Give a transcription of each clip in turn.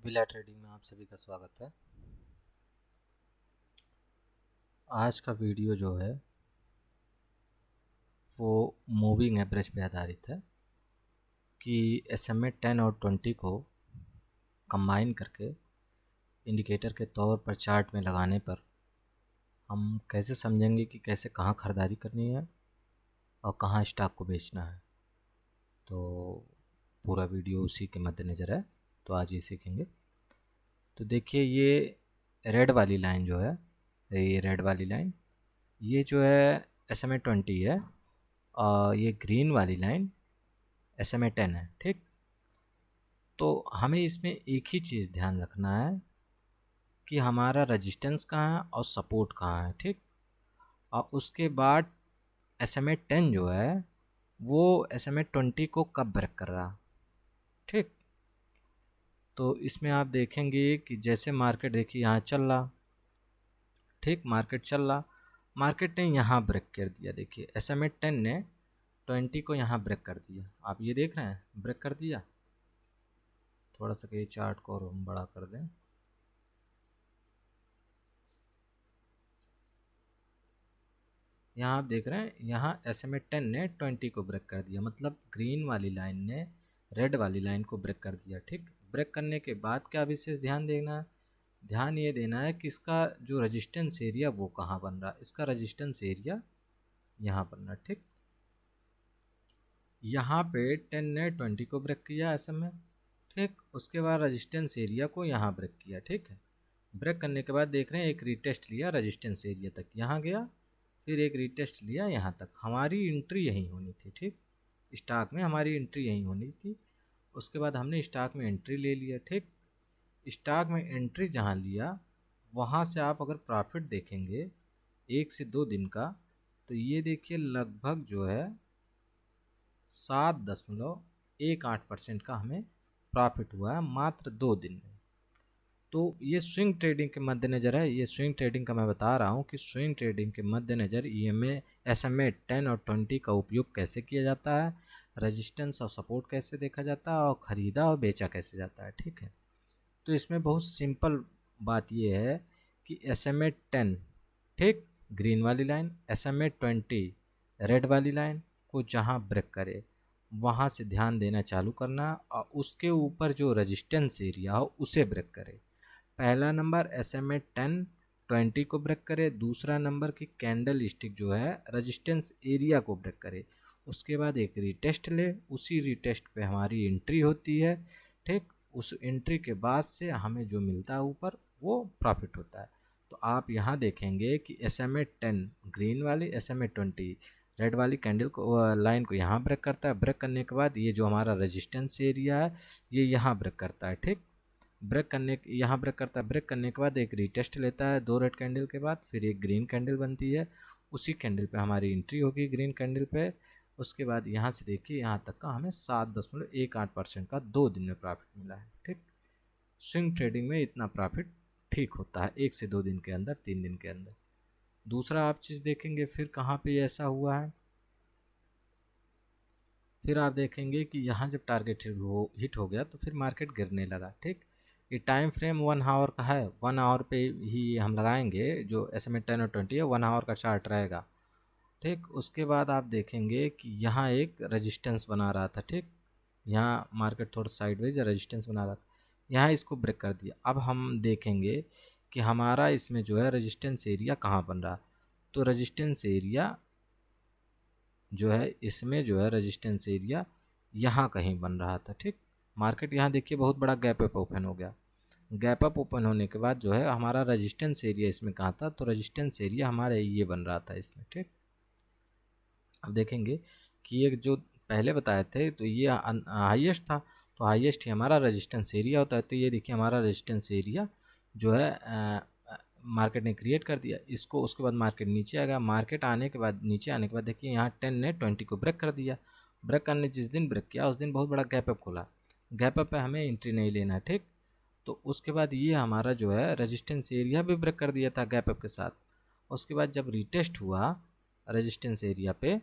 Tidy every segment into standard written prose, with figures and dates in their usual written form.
बिला ट्रेडिंग में आप सभी का स्वागत है। आज का वीडियो जो है वो मूविंग एवरेज पे आधारित है कि SMA 10 और 20 को कंबाइन करके इंडिकेटर के तौर पर चार्ट में लगाने पर हम कैसे समझेंगे कि कैसे कहाँ ख़रीदारी करनी है और कहाँ स्टॉक को बेचना है। तो पूरा वीडियो उसी के मद्देनज़र है, तो आज ये सीखेंगे। तो देखिए, ये रेड वाली लाइन जो है, ये रेड वाली लाइन ये जो है SMA 20 है और ये ग्रीन वाली लाइन SMA 10 है। ठीक, तो हमें इसमें एक ही चीज़ ध्यान रखना है कि हमारा रजिस्टेंस कहाँ है और सपोर्ट कहाँ है। ठीक, और उसके बाद SMA 10 जो है वो SMA 20 को कब ब्रेक कर रहा। ठीक, तो इसमें आप देखेंगे कि जैसे मार्केट देखिए यहाँ चल रहा, ठीक, मार्केट चल रहा, मार्केट ने यहाँ ब्रेक कर दिया। देखिए SMA 10 ने 20 को यहाँ ब्रेक कर दिया। आप ये देख रहे हैं, ब्रेक कर दिया। थोड़ा सा ये चार्ट को और हम बड़ा कर दें। यहाँ आप देख रहे हैं, यहाँ SMA 10 ने 20 को ब्रेक कर दिया, मतलब ग्रीन वाली लाइन ने रेड वाली लाइन को ब्रेक कर दिया। ठीक, ब्रेक करने के बाद क्या विशेष ध्यान देना है, ध्यान ये देना है कि इसका जो रेजिस्टेंस एरिया वो कहाँ बन रहा है। इसका रेजिस्टेंस एरिया यहाँ बन रहा है। ठीक, यहाँ पे 10 ने 20 को ब्रेक किया SMA। ठीक, उसके बाद रेजिस्टेंस एरिया को यहाँ ब्रेक किया। ठीक है, ब्रेक करने के बाद देख रहे हैं एक रीटेस्ट लिया रेजिस्टेंस एरिया तक, यहाँ गया, फिर एक रीटेस्ट लिया यहाँ तक। हमारी एंट्री यहीं होनी थी। ठीक, स्टॉक में हमारी एंट्री यहीं होनी थी। उसके बाद हमने स्टॉक में एंट्री ले लिया। ठीक, स्टॉक में एंट्री जहाँ लिया वहाँ से आप अगर प्रॉफिट देखेंगे 1 से 2 दिन का, तो ये देखिए लगभग जो है 7.18% का हमें प्रॉफिट हुआ है मात्र 2 दिन में। तो ये स्विंग ट्रेडिंग के मद्देनज़र है। ये स्विंग ट्रेडिंग का मैं बता रहा हूँ कि स्विंग ट्रेडिंग के मद्देनज़र SMA 10 और 20 का उपयोग कैसे किया जाता है, रेजिस्टेंस और सपोर्ट कैसे देखा जाता है और ख़रीदा और बेचा कैसे जाता है। ठीक है, तो इसमें बहुत सिंपल बात ये है कि SMA 10, ठीक, ग्रीन वाली लाइन, SMA 20 रेड वाली लाइन को जहाँ ब्रेक करे वहाँ से ध्यान देना चालू करना और उसके ऊपर जो रेजिस्टेंस एरिया हो उसे ब्रेक करे। पहला नंबर SMA 10 20 को ब्रेक करे, दूसरा नंबर की कैंडल स्टिक जो है रेजिस्टेंस एरिया को ब्रेक करे। उसके बाद एक रीटेस्ट ले, उसी रीटेस्ट पे हमारी एंट्री होती है। ठीक, उस एंट्री के बाद से हमें जो मिलता है ऊपर वो प्रॉफिट होता है। तो आप यहाँ देखेंगे कि SMA 10 ग्रीन वाली, SMA 20 रेड वाली कैंडल को लाइन को यहाँ ब्रेक करता है। ब्रेक करने के बाद ये जो हमारा रेजिस्टेंस एरिया है ये यहाँ ब्रेक करता है। ठीक, ब्रेक करने यहाँ ब्रेक करता है। ब्रेक करने के बाद एक रीटेस्ट लेता है 2 रेड कैंडल के बाद, फिर एक ग्रीन कैंडल बनती है, उसी कैंडल पे हमारी एंट्री होगी ग्रीन कैंडल पे। उसके बाद यहाँ से देखिए यहाँ तक का हमें 7.18% का 2 दिन में प्रॉफिट मिला है। ठीक, स्विंग ट्रेडिंग में इतना प्रॉफिट ठीक होता है 1 से 2 दिन के अंदर, 3 दिन के अंदर। दूसरा आप चीज़ देखेंगे फिर कहाँ पे ऐसा हुआ है, फिर आप देखेंगे कि यहाँ जब टारगेट हिट हो गया तो फिर मार्केट गिरने लगा। ठीक, ये टाइम फ्रेम 1 आवर का है, 1 आवर पे ही हम लगाएंगे। जो SMA 10 और 20 है 1 आवर का चार्ट रहेगा। ठीक, उसके बाद आप देखेंगे कि यहाँ एक रेजिस्टेंस बना रहा था। ठीक, यहाँ मार्केट थोड़ा साइडवेज रेजिस्टेंस बना रहा था, यहाँ इसको ब्रेक कर दिया। अब हम देखेंगे कि हमारा इसमें जो है रेजिस्टेंस एरिया कहाँ बन रहा, तो रेजिस्टेंस एरिया जो है इसमें जो है रेजिस्टेंस एरिया यहाँ कहीं बन रहा था। ठीक, मार्केट यहाँ देखिए बहुत बड़ा गैप अप ओपन हो गया। गैप अप ओपन होने के बाद जो है हमारा रेजिस्टेंस एरिया इसमें कहाँ था, तो रेजिस्टेंस एरिया हमारे ये बन रहा था इसमें। ठीक, अब देखेंगे कि ये जो पहले बताए थे तो ये हाईएस्ट था, तो हाईएस्ट ही हमारा रेजिस्टेंस एरिया होता है। तो ये देखिए हमारा रेजिस्टेंस एरिया जो है मार्केट ने क्रिएट कर दिया इसको। उसके बाद मार्केट नीचे आ गया। मार्केट आने के बाद नीचे आने के बाद देखिए यहाँ 10 ने 20 को ब्रेक कर दिया। ब्रेक करने जिस दिन ब्रेक किया उस दिन बहुत बड़ा गैप अप खोला। गैप अप पे हमें एंट्री नहीं लेना है। ठीक, तो उसके बाद ये हमारा जो है रेजिस्टेंस एरिया भी ब्रेक कर दिया था गैप अप के साथ। उसके बाद जब रिटेस्ट हुआ रेजिस्टेंस एरिया पे,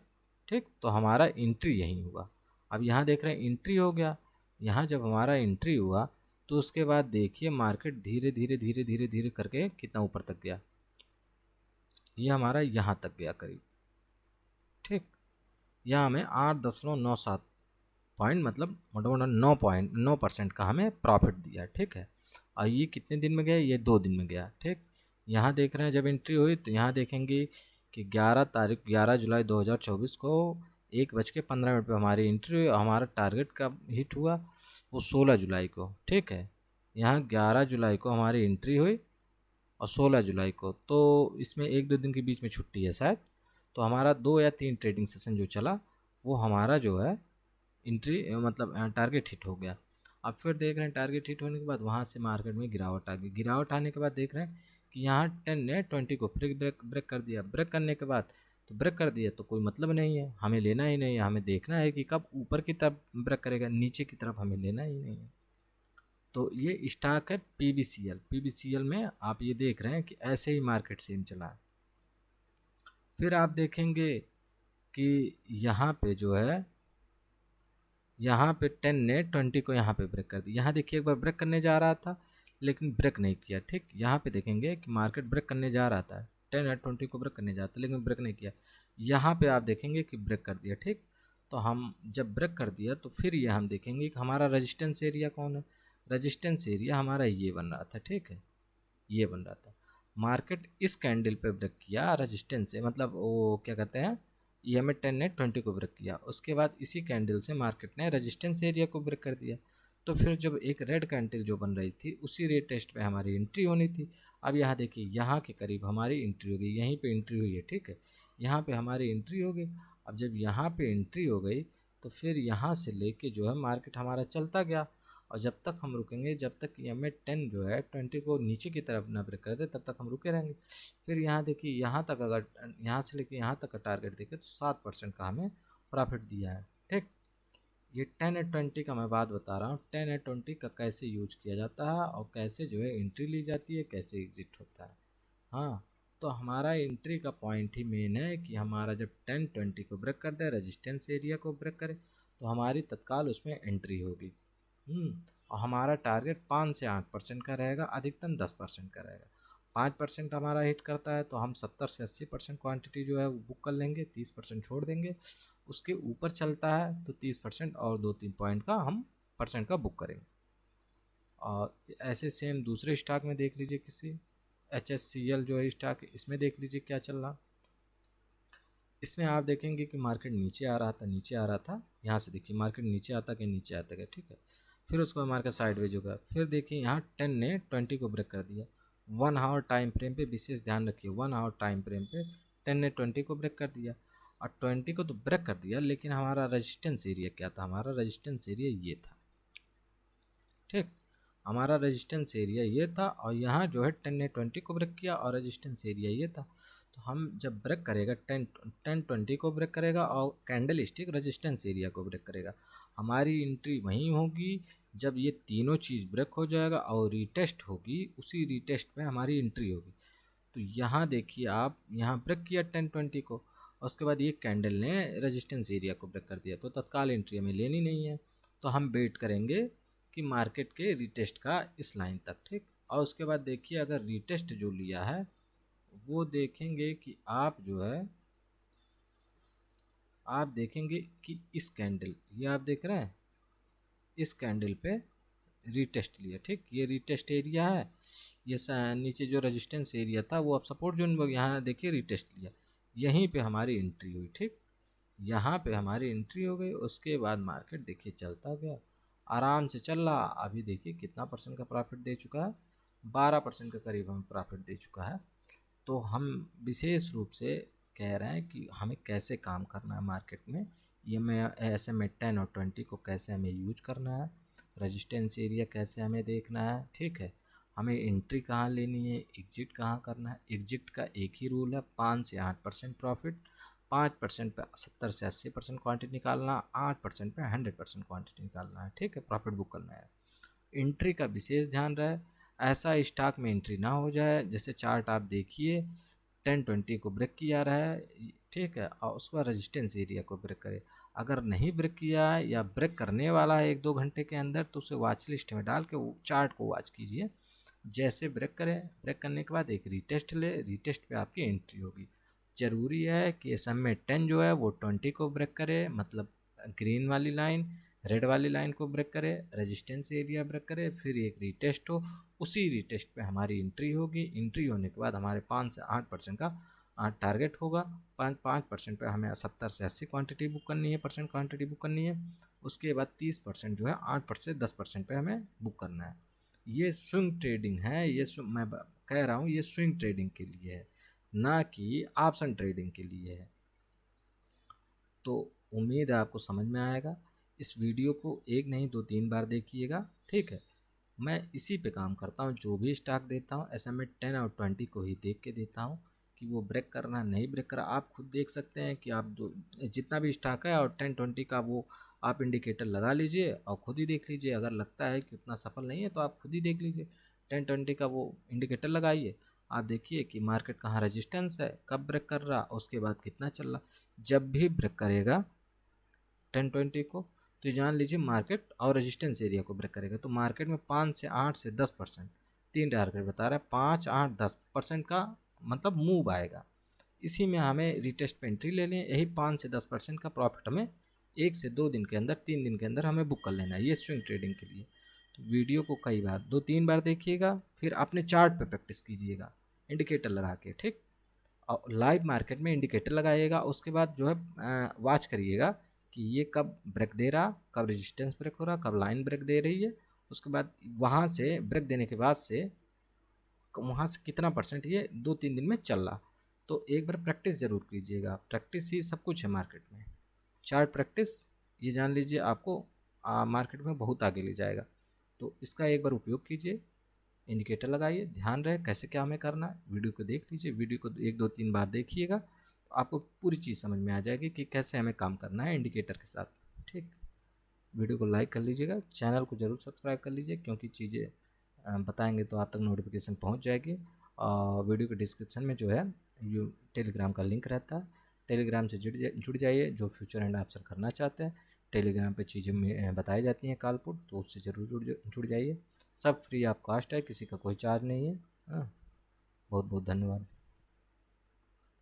ठीक, तो हमारा एंट्री यहीं हुआ। अब यहाँ देख रहे हैं एंट्री हो गया। यहाँ जब हमारा एंट्री हुआ तो उसके बाद देखिए मार्केट धीरे धीरे धीरे धीरे धीरे करके कितना ऊपर तक गया, ये हमारा यहाँ तक गया करीब, ठीक। यहाँ हमें 8.97 पॉइंट मतलब मोटा 9% का हमें प्रॉफिट दिया, ठीक है। और ये कितने दिन में गया, ये 2 दिन में गया, ठीक। यहाँ देख रहे हैं जब एंट्री हुई तो यहाँ देखेंगे कि 11 जुलाई 2024 को 1:15 पर हमारी एंट्री हुई। हमारा टारगेट कब हिट हुआ, वो 16 जुलाई को, ठीक है। यहाँ 11 जुलाई को हमारी एंट्री हुई और 16 जुलाई को, तो इसमें 1-2 दिन के बीच में छुट्टी है शायद, तो हमारा 2 या 3 ट्रेडिंग सेशन जो चला वो हमारा जो है एंट्री मतलब टारगेट हिट हो गया। अब फिर देख रहे हैं टारगेट हिट होने के बाद वहाँ से मार्केट में गिरावट आ गई। गिरावट आने के बाद देख रहे हैं कि यहाँ 10 ने 20 को फिर ब्रेक कर दिया। ब्रेक करने के बाद तो ब्रेक कर दिया तो कोई मतलब नहीं है, हमें लेना ही नहीं है। हमें देखना है कि कब ऊपर की तरफ ब्रेक करेगा, नीचे की तरफ हमें लेना ही नहीं है। तो ये स्टॉक है पीबीसीएल। पीबीसीएल में आप ये देख रहे हैं कि ऐसे ही मार्केट सेम चला है। फिर आप देखेंगे कि यहाँ पे जो है, यहाँ पे 10 ने 20 को यहाँ पे ब्रेक कर दिया। यहाँ देखिए एक बार ब्रेक करने जा रहा था लेकिन ब्रेक नहीं किया, ठीक। यहाँ पे देखेंगे कि मार्केट ब्रेक करने जा रहा था, 10 और 20 को ब्रेक करने जाता लेकिन ब्रेक नहीं किया। यहाँ पे आप देखेंगे कि ब्रेक कर दिया, ठीक। तो हम जब ब्रेक कर दिया तो फिर ये हम देखेंगे कि हमारा रजिस्टेंस एरिया कौन है। रजिस्टेंस एरिया हमारा ये बन रहा था, ठीक है, ये बन रहा था। मार्केट इस कैंडल पे ब्रेक किया रजिस्टेंस से, मतलब वो क्या कहते हैं, EMA 10 ने 20 को ब्रेक किया। उसके बाद इसी कैंडल से मार्केट ने रेजिस्टेंस एरिया को ब्रेक कर दिया। तो फिर जब एक रेड कैंडल जो बन रही थी उसी रेट टेस्ट पे हमारी एंट्री होनी थी। अब यहाँ देखिए यहाँ के करीब हमारी एंट्री हो गई, यहीं पे एंट्री हुई है, ठीक है। यहाँ पे हमारी एंट्री हो गई। अब जब यहाँ पे एंट्री हो गई तो फिर यहाँ से लेके जो है मार्केट हमारा चलता गया। और जब तक हम रुकेंगे, जब तक EMA 10 जो है 20 को नीचे की तरफ ना ब्रेक कर दे तब तक हम रुके रहेंगे। फिर यहाँ देखिए यहाँ तक, अगर यहाँ से लेके यहाँ तक का टारगेट देखें तो 7% का हमें प्रॉफिट दिया है, ठीक। ये 10 और 20 का मैं बात बता रहा हूँ, 10 और 20 का कैसे यूज किया जाता है और कैसे जो है एंट्री ली जाती है, कैसे एग्जिट होता है। हाँ, तो हमारा एंट्री का पॉइंट ही मेन है कि हमारा जब 10-20 को ब्रेक कर दे, रेजिस्टेंस एरिया को ब्रेक करे, तो हमारी तत्काल उसमें एंट्री होगी। और हमारा टारगेट 5 से 8% का रहेगा, अधिकतम 10% का रहेगा। 5% हमारा हिट करता है तो हम 70 से 80% क्वांटिटी जो है वो बुक कर लेंगे, 30% छोड़ देंगे। उसके ऊपर चलता है तो 30% और 2-3 पॉइंट का हम परसेंट का बुक करेंगे। और ऐसे सेम दूसरे स्टॉक में देख लीजिए, किसी HSCL जो है स्टॉक, इसमें देख लीजिए क्या चल रहा। इसमें आप देखेंगे कि मार्केट नीचे आ रहा था, नीचे आ रहा था, यहाँ से देखिए मार्केट नीचे आता गया, नीचे आता गया, ठीक है। फिर उसके बाद मार्केट साइडवेज होगा। फिर देखिए यहाँ 10 ने 20 को ब्रेक कर दिया। 1 आवर टाइम फ्रेम पे विशेष ध्यान रखिए, 1 आवर टाइम फ्रेम पे 10 ने 20 को ब्रेक कर दिया। और 20 को तो ब्रेक कर दिया लेकिन हमारा रेजिस्टेंस एरिया क्या था, हमारा रेजिस्टेंस एरिया ये था, ठीक। हमारा रेजिस्टेंस एरिया ये था और यहाँ जो है 10 ने 20 को ब्रेक किया और रेजिस्टेंस एरिया ये था। तो हम जब ब्रेक करेगा 10-20 को ब्रेक करेगा और कैंडल स्टिक रेजिस्टेंस एरिया को ब्रेक करेगा, हमारी एंट्री वहीं होगी जब ये तीनों चीज़ ब्रेक हो जाएगा और रीटेस्ट होगी, उसी रीटेस्ट में हमारी एंट्री होगी। तो यहाँ देखिए आप, यहाँ ब्रेक किया 10-20 को, और उसके बाद ये कैंडल ने रेजिस्टेंस एरिया को ब्रेक कर दिया, तो तत्काल एंट्री हमें लेनी नहीं है। तो हम वेट करेंगे कि मार्केट के रीटेस्ट का इस लाइन तक, ठीक। और उसके बाद देखिए अगर रीटेस्ट जो लिया है वो देखेंगे कि आप जो है, आप देखेंगे कि इस कैंडल, ये आप देख रहे हैं इस कैंडल पे रीटेस्ट लिया, ठीक। ये रीटेस्ट एरिया है, ये नीचे जो रेजिस्टेंस एरिया था वो अब सपोर्ट जोन, यहाँ देखिए रीटेस्ट लिया, यहीं पे हमारी एंट्री हुई, ठीक। यहाँ पे हमारी एंट्री हो गई। उसके बाद मार्केट देखिए चलता गया, आराम से चल रहा। अभी देखिए कितना परसेंट का प्रॉफिट दे चुका है, 12% के करीब हमें प्रॉफिट दे चुका है। तो हम विशेष रूप से कह रहे हैं कि हमें कैसे काम करना है मार्केट में, ये मैं ऐसे में 10 और 20 को कैसे हमें यूज करना है, रेजिस्टेंस एरिया कैसे हमें देखना है, ठीक है। हमें एंट्री कहाँ लेनी है, एग्जिट कहाँ करना है। एग्जिट का एक ही रूल है, 5 से 8% प्रॉफिट, 5% पे 70 से 80% क्वांटिटी निकालना, 8% पे 100% क्वांटिटी निकालना है, ठीक है, प्रॉफिट बुक करना है। एंट्री का विशेष ध्यान रहे, ऐसा स्टॉक में एंट्री ना हो जाए, जैसे चार्ट आप देखिए 10-20 को ब्रेक किया रहा है, ठीक है, और उसके बाद रेजिस्टेंस एरिया को ब्रेक करे। अगर नहीं ब्रेक किया है या ब्रेक करने वाला है 1-2 घंटे के अंदर, तो उसे वॉच लिस्ट में डाल के वो चार्ट को वॉच कीजिए। जैसे ब्रेक करे, ब्रेक करने के बाद एक रीटेस्ट ले, रीटेस्ट पे आपकी एंट्री होगी। ज़रूरी है कि SMA10 जो है वो 20 को ब्रेक करे, मतलब ग्रीन वाली लाइन रेड वाली लाइन को ब्रेक करे, रेजिस्टेंस एरिया ब्रेक करे, फिर एक रीटेस्ट हो, उसी रीटेस्ट पे हमारी एंट्री होगी। एंट्री होने के बाद हमारे 5 से 8% का टारगेट होगा। 5% पे हमें 70 से 80 क्वांटिटी बुक करनी है, परसेंट क्वांटिटी बुक करनी है। उसके बाद 30% जो है 8% से 10% पे हमें बुक करना है। ये स्विंग ट्रेडिंग है, ये मैं कह रहा हूँ ये स्विंग ट्रेडिंग के लिए है, ना कि ऑप्शन ट्रेडिंग के लिए है। तो उम्मीद है आपको समझ में आएगा। इस वीडियो को एक नहीं 2-3 बार देखिएगा, ठीक है। मैं इसी पे काम करता हूँ, जो भी स्टॉक देता हूँ SMA10 और 20 को ही देख के देता हूँ कि वो ब्रेक करना नहीं ब्रेक करा। आप खुद देख सकते हैं कि आप जितना भी स्टॉक है और 10-20 का वो आप इंडिकेटर लगा लीजिए और खुद ही देख लीजिए। अगर लगता है कि उतना सफल नहीं है तो आप खुद ही देख लीजिए, 10-20 का वो इंडिकेटर लगाइए। आप देखिए कि मार्केट कहाँ रेजिस्टेंस है, कब ब्रेक कर रहा, उसके बाद कितना चल रहा। जब भी ब्रेक करेगा 10-20 को, तो जान लीजिए मार्केट और रेजिस्टेंस एरिया को ब्रेक करेगा। तो मार्केट में 5 से 8 से 10%, 3 टारगेट बता रहा है, 5, 8, 10% का मतलब मूव आएगा। इसी में हमें रिटेस्ट पे एंट्री ले लें। यही 5 से 10% का प्रॉफिट हमें 1 से 2 दिन के अंदर, 3 दिन के अंदर हमें बुक कर लेना है, ये स्विंग ट्रेडिंग के लिए। तो वीडियो को कई बार 2-3 बार देखिएगा, फिर अपने चार्ट पे प्रैक्टिस कीजिएगा इंडिकेटर लगा के, ठीक। और लाइव मार्केट में इंडिकेटर लगाइएगा, उसके बाद जो है वॉच करिएगा कि ये कब ब्रेक दे रहा, कब रेजिस्टेंस ब्रेक हो रहा, कब लाइन ब्रेक दे रही है। उसके बाद वहाँ से ब्रेक देने के बाद से वहाँ से कितना परसेंट ये 2-3 दिन में चल रहा। तो एक बार प्रैक्टिस ज़रूर कीजिएगा, प्रैक्टिस ही सब कुछ है मार्केट में। चार्ट प्रैक्टिस, ये जान लीजिए आपको मार्केट में बहुत आगे ले जाएगा। तो इसका एक बार उपयोग कीजिए, इंडिकेटर लगाइए, ध्यान रहे कैसे क्या हमें करना है। वीडियो को देख लीजिए, वीडियो को 1-2-3 बार देखिएगा तो आपको पूरी चीज़ समझ में आ जाएगी कि कैसे हमें काम करना है इंडिकेटर के साथ, ठीक। वीडियो को लाइक कर लीजिएगा, चैनल को ज़रूर सब्सक्राइब कर लीजिए, क्योंकि चीज़ें बताएंगे तो आप तक नोटिफिकेशन पहुंच जाएगी। और वीडियो के डिस्क्रिप्शन में जो है यू टेलीग्राम का लिंक रहता है, टेलीग्राम से जुड़ जाइए। जो फ्यूचर एंड ऑप्शन करना चाहते हैं, टेलीग्राम पे चीज़ें में बताई जाती हैं कालपुट, तो उससे ज़रूर जुड़ जाइए। सब फ्री ऑफ कॉस्ट है, किसी का कोई चार्ज नहीं है। हाँ, बहुत बहुत धन्यवाद।